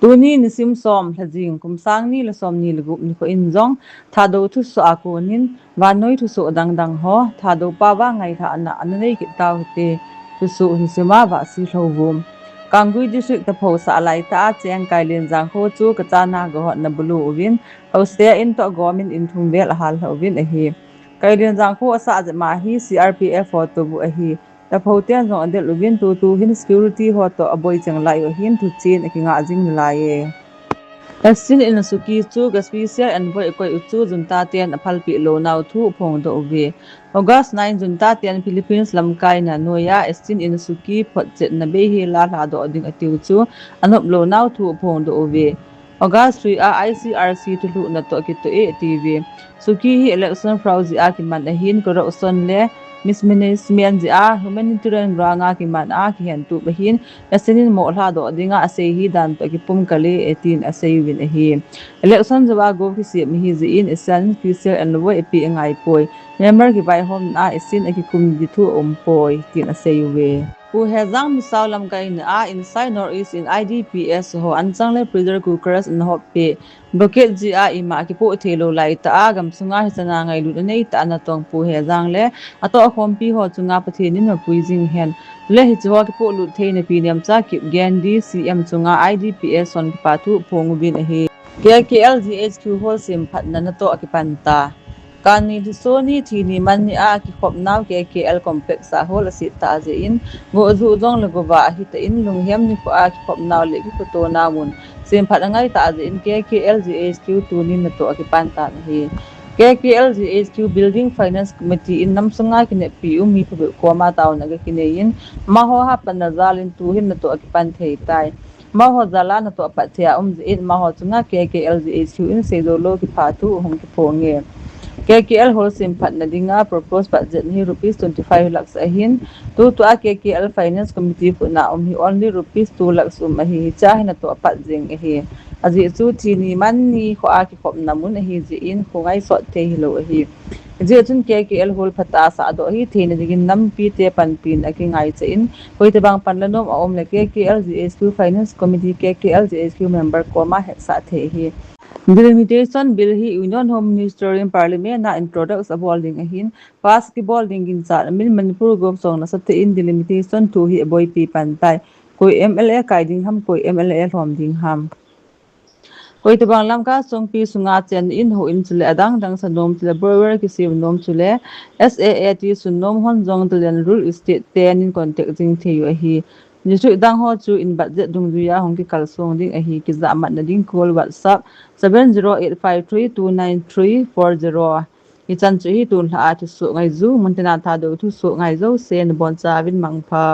tuni ni sim som thajing kumsang ni la som ni lugup ni ko injong Thadou thusoh akunin vanoi thusoh dang ho Thadou pa wa ngai tha na anei ki taw te thusoh ni sima wa si hlovum Kangui district ta pho sa lai ta cheng kai len jang ho chu ka chana go hot na bulu win hostea in to gomin in thum bel hal win a hi kai len jang ho asa je ma hi CRPF ho to bu a hi ta pho tian jong adel win tu hin security ho to aboi chang lai o hin thu chin a ki nga jing lai e Asin in suki chu ga special envoy ko chu junta tian aphalpi lo naw thu phong do ve August 9 junta tian Philippines lamkai na noya asin in suki phot chet na be hi la la do ding atiu chu anop lo naw thu phong do ve August 3 a ICRC tu lu na to ki to e TV suki hi election frauzi a ki man a hin corruption le mismanagement ji a humanitarian ranga ki man a ki hen tu bahin asinin mo hla do dinga ase hi dan to ki pum kale 18 ase win a hi election jawa go ki se mi hi ji in esan official and wo epi ngai poi member ki bai hom a esin a ki kum di thu poi tin ase we Pu hezang misau lam kai na a inside northeast in IDPS ho anchang le pressure cookers in hop pe bucket ji a ima ki po thelo lai ta a gam sunga hi chana ngai lu nei ta na tong pu hezang le ato khom pi ho chunga pathe nin no puijing hen le hi chwa ki po lu thein pi niam cha ki gandi CM chunga IDPS son ki pa thu phong bin a hi KKLGHQ hol sim phat na na to akipanta Kani Sony thini man ni a ki khop naw KKL complex a hol asi ta je in go zu jong le go wa hi ta in lung hem ni ko a ki khop naw le ki to na mun sem phat ngai ta je in KKLGHQ tu ni na to ki pan ta hi KKLGHQ building finance committee in namsunga ki ne pi umi phu ko ma taw na ki ne in ma ho ha pan na zalin tu hin na to ki pan thei tai ma ho zala na to pa thia in ma ho chunga KKLGHQ in se do lo ki pha tu hong ki phonge KKL wholesale phat na dinga proposed budget ni rupees 25 lakhs ahin tu a KKL finance committee pu na hi only rupees 2 lakhs hi cha hina to pat jing hi aji chu thi ni man ni kho a ki khop na mun hi ji in khongai so the hi lo hi je chun KKL hol phata sa do hi thein digin nam pi te pan pin a ki ngai che in hoi te bang pan lanom om le KKL GSQ finance committee KKL GSQ member ko ma he sa the hi Delimitation bill hi Union Home Minister in Parliament na introduce a balding ahin basketball dingin sa min Manipur gom song na sa in delimitation to hi boy pi pantai koi MLA kai ding ham koi MLA hom ding ham koi te bang lam ka song pi sunga chen in ho in chule adang dang sa nom chule brewer ki sim nom chule SAAT sunnom hon jong tulen rule state ten in contact jing theu hi Nisu dang ho chu in budget dung duya hong ki kalsong ding a hi ki za mat na ding call WhatsApp 7085329340 hi chan chu hi tun ha a thu su ngai zu muntina Thadou thu su ngai zo sen bon cha win mangpha